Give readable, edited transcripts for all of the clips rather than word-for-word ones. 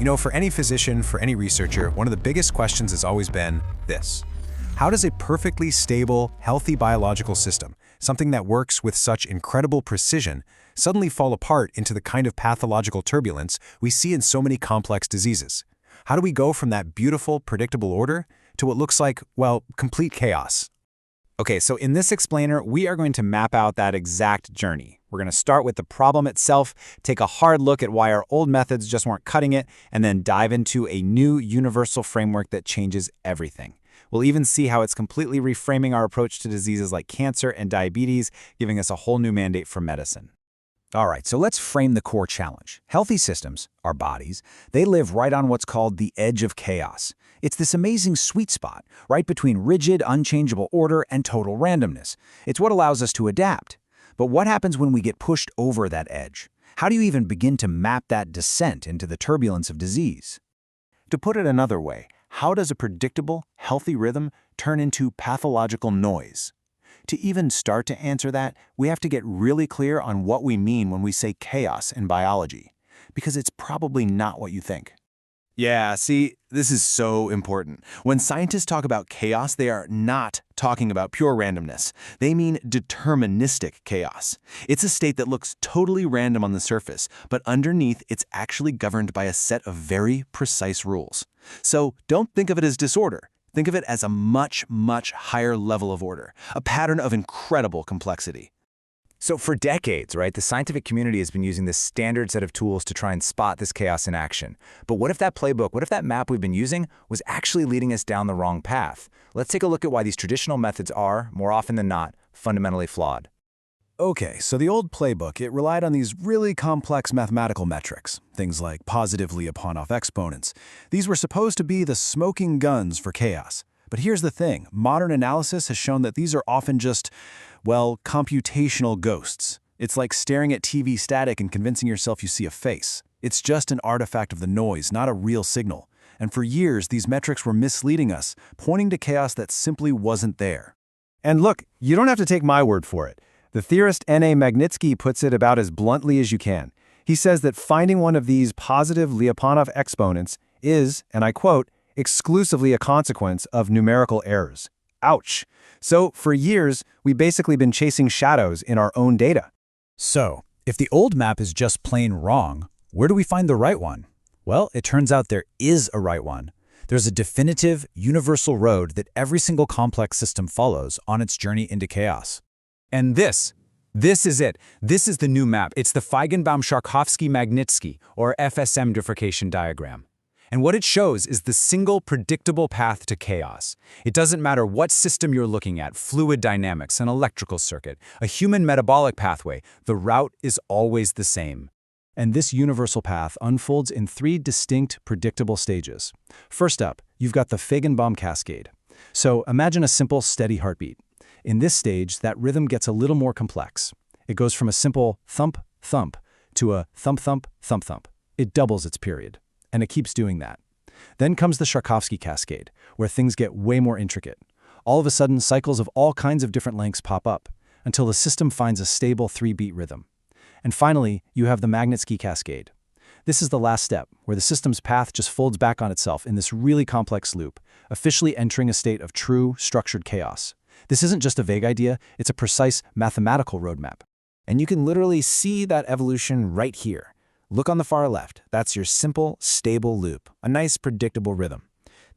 For any physician, for any researcher, one of the biggest questions has always been this. How does a perfectly stable, healthy biological system, something that works with such incredible precision, suddenly fall apart into the kind of pathological turbulence we see in so many complex diseases? How do we go from that beautiful, predictable order to what looks like, well, complete chaos? Okay, so in this explainer, we are going to map out that exact journey. We're going to start with the problem itself, take a hard look at why our old methods just weren't cutting it, and then dive into a new universal framework that changes everything. We'll even see how it's completely reframing our approach to diseases like cancer and diabetes, giving us a whole new mandate for medicine. All right, so let's frame the core challenge. Healthy systems, our bodies, they live right on what's called the edge of chaos. It's this amazing sweet spot, right between rigid, unchangeable order and total randomness. It's what allows us to adapt. But what happens when we get pushed over that edge? How do you even begin to map that descent into the turbulence of disease? To put it another way, how does a predictable, healthy rhythm turn into pathological noise? To even start to answer that, we have to get really clear on what we mean when we say chaos in biology, because it's probably not what you think. Yeah, see, this is so important. When scientists talk about chaos, they are not talking about pure randomness. They mean deterministic chaos. It's a state that looks totally random on the surface, but underneath it's actually governed by a set of very precise rules. So don't think of it as disorder. Think of it as a much, much higher level of order, a pattern of incredible complexity. So for decades, right, the scientific community has been using this standard set of tools to try and spot this chaos in action. But what if that playbook, what if that map we've been using was actually leading us down the wrong path? Let's take a look at why these traditional methods are, more often than not, fundamentally flawed. Okay, so the old playbook, it relied on these really complex mathematical metrics, things like positive Lyapunov exponents. These were supposed to be the smoking guns for chaos. But here's the thing, modern analysis has shown that these are often just, well, computational ghosts. It's like staring at TV static and convincing yourself you see a face. It's just an artifact of the noise, not a real signal. And for years, these metrics were misleading us, pointing to chaos that simply wasn't there. And look, you don't have to take my word for it. The theorist N.A. Magnitsky puts it about as bluntly as you can. He says that finding one of these positive Lyapunov exponents is, and I quote, exclusively a consequence of numerical errors. Ouch. So, for years, we've basically been chasing shadows in our own data. So, if the old map is just plain wrong, where do we find the right one? Well, it turns out there is a right one. There's a definitive, universal road that every single complex system follows on its journey into chaos. And this is it. This is the new map. It's the Feigenbaum-Sharkovsky-Magnitsky, or FSM bifurcation diagram. And what it shows is the single predictable path to chaos. It doesn't matter what system you're looking at, fluid dynamics, an electrical circuit, a human metabolic pathway, the route is always the same. And this universal path unfolds in three distinct, predictable stages. First up, you've got the Feigenbaum cascade. So imagine a simple, steady heartbeat. In this stage, that rhythm gets a little more complex. It goes from a simple thump, thump to a thump, thump, thump, thump. It doubles its period. And it keeps doing that. Then comes the Sharkovsky cascade, where things get way more intricate. All of a sudden, cycles of all kinds of different lengths pop up, until the system finds a stable 3-beat rhythm. And finally, you have the Magnitsky cascade. This is the last step, where the system's path just folds back on itself in this really complex loop, officially entering a state of true, structured chaos. This isn't just a vague idea, it's a precise mathematical roadmap. And you can literally see that evolution right here. Look on the far left. That's your simple, stable loop, a nice, predictable rhythm.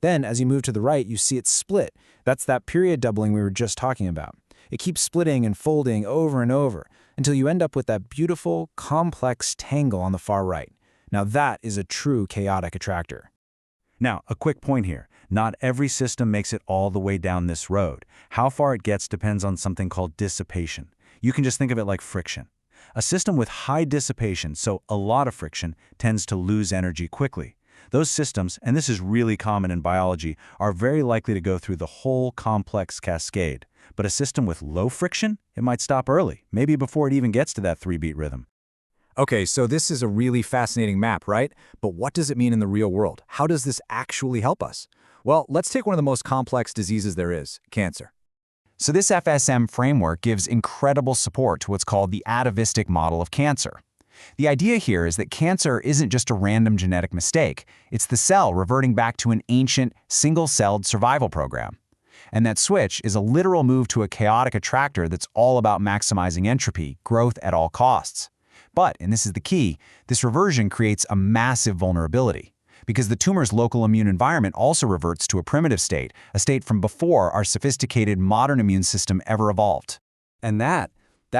Then, as you move to the right, you see it split. That's that period doubling we were just talking about. It keeps splitting and folding over and over until you end up with that beautiful, complex tangle on the far right. Now that is a true chaotic attractor. Now, a quick point here. Not every system makes it all the way down this road. How far it gets depends on something called dissipation. You can just think of it like friction. A system with high dissipation, so a lot of friction, tends to lose energy quickly. Those systems, and this is really common in biology, are very likely to go through the whole complex cascade. But a system with low friction, it might stop early, maybe before it even gets to that 3-beat rhythm. Okay, so this is a really fascinating map, right? But what does it mean in the real world? How does this actually help us? Well, let's take one of the most complex diseases there is, cancer. So this FSM framework gives incredible support to what's called the atavistic model of cancer. The idea here is that cancer isn't just a random genetic mistake. It's the cell reverting back to an ancient, single-celled survival program. And that switch is a literal move to a chaotic attractor that's all about maximizing entropy, growth at all costs. But, and this is the key, this reversion creates a massive vulnerability, because the tumor's local immune environment also reverts to a primitive state, a state from before our sophisticated modern immune system ever evolved. And that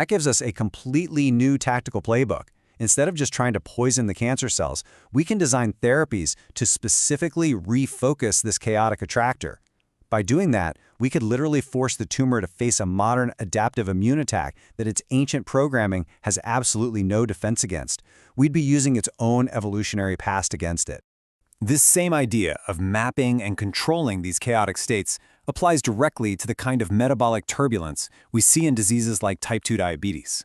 gives us a completely new tactical playbook. Instead of just trying to poison the cancer cells, we can design therapies to specifically refocus this chaotic attractor. By doing that, we could literally force the tumor to face a modern adaptive immune attack that its ancient programming has absolutely no defense against. We'd be using its own evolutionary past against it. This same idea of mapping and controlling these chaotic states applies directly to the kind of metabolic turbulence we see in diseases like type 2 diabetes.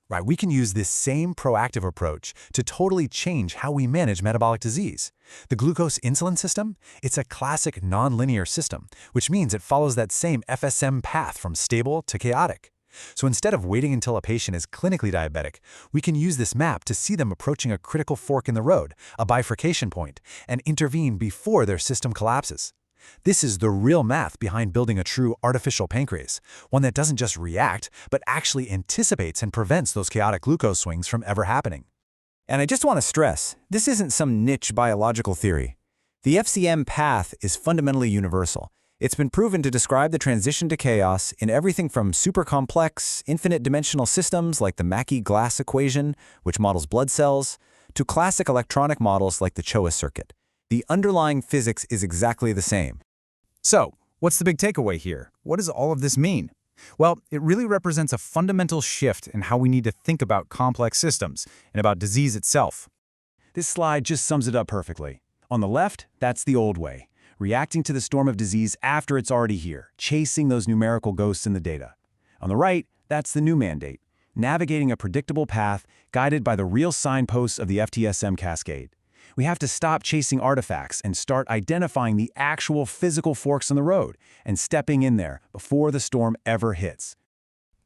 Right, we can use this same proactive approach to totally change how we manage metabolic disease. The glucose-insulin system, it's a classic nonlinear system, which means it follows that same FSM path from stable to chaotic. So instead of waiting until a patient is clinically diabetic, we can use this map to see them approaching a critical fork in the road, a bifurcation point, and intervene before their system collapses. This is the real math behind building a true artificial pancreas, one that doesn't just react, but actually anticipates and prevents those chaotic glucose swings from ever happening. And I just want to stress, this isn't some niche biological theory. The FCM path is fundamentally universal. It's been proven to describe the transition to chaos in everything from super complex, infinite-dimensional systems like the Mackey-Glass equation, which models blood cells, to classic electronic models like the CHOA circuit. The underlying physics is exactly the same. So, what's the big takeaway here? What does all of this mean? Well, it really represents a fundamental shift in how we need to think about complex systems and about disease itself. This slide just sums it up perfectly. On the left, that's the old way, reacting to the storm of disease after it's already here, chasing those numerical ghosts in the data. On the right, that's the new mandate, navigating a predictable path guided by the real signposts of the FTSM cascade. We have to stop chasing artifacts and start identifying the actual physical forks in the road and stepping in there before the storm ever hits.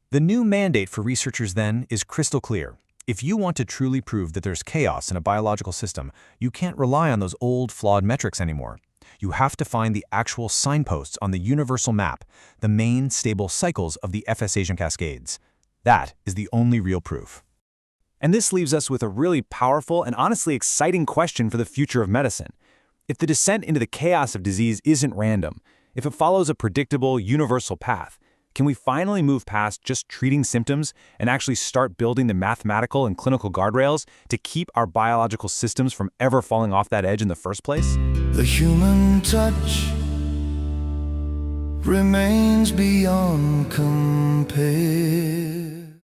The new mandate for researchers then is crystal clear. If you want to truly prove that there's chaos in a biological system, you can't rely on those old, flawed metrics anymore. You have to find the actual signposts on the universal map, the main stable cycles of the FSM cascades. That is the only real proof. And this leaves us with a really powerful and honestly exciting question for the future of medicine. If the descent into the chaos of disease isn't random, if it follows a predictable, universal path, can we finally move past just treating symptoms and actually start building the mathematical and clinical guardrails to keep our biological systems from ever falling off that edge in the first place? The human touch remains beyond compare.